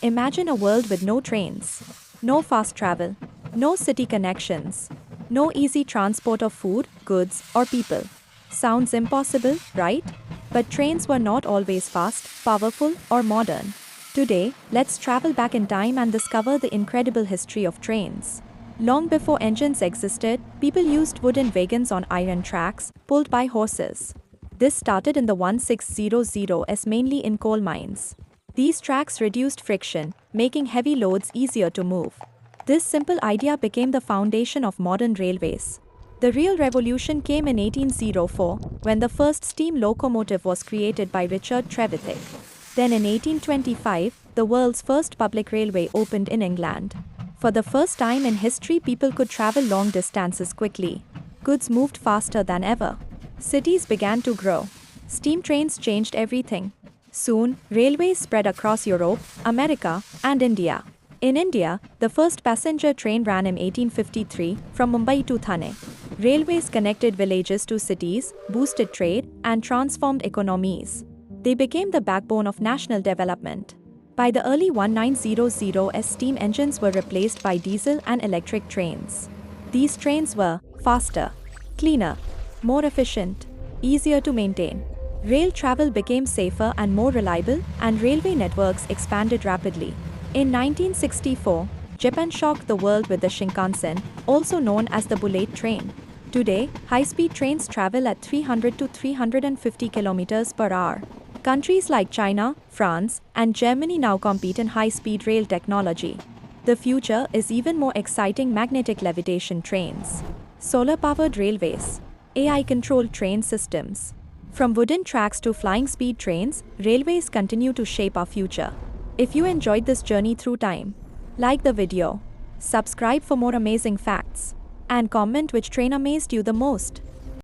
Imagine a world with no trains, no fast travel, no city connections, no easy transport of food, goods, or people. Sounds impossible, right? But trains were not always fast, powerful, or modern. Today, let's travel back in time and discover the incredible history of trains. Long before engines existed, people used wooden wagons on iron tracks, pulled by horses. This started in the 1600s mainly in coal mines. These tracks reduced friction, making heavy loads easier to move. This simple idea became the foundation of modern railways. The real revolution came in 1804, when the first steam locomotive was created by Richard Trevithick. Then in 1825, the world's first public railway opened in England. For the first time in history, people could travel long distances quickly. Goods moved faster than ever. Cities began to grow. Steam trains changed everything. Soon, railways spread across Europe, America, and India. In India, the first passenger train ran in 1853 from Mumbai to Thane. Railways connected villages to cities, boosted trade, and transformed economies. They became the backbone of national development. By the early 1900s, steam engines were replaced by diesel and electric trains. These trains were faster, cleaner, more efficient, easier to maintain. Rail travel became safer and more reliable, and railway networks expanded rapidly. In 1964, Japan shocked the world with the Shinkansen, also known as the bullet train. Today, high-speed trains travel at 300 to 350 kilometers per hour. Countries like China, France, and Germany now compete in high-speed rail technology. The future is even more exciting: magnetic levitation trains, solar-powered railways, AI-controlled train systems. From wooden tracks to flying speed trains, railways continue to shape our future. If you enjoyed this journey through time, like the video, subscribe for more amazing facts, and comment which train amazed you the most.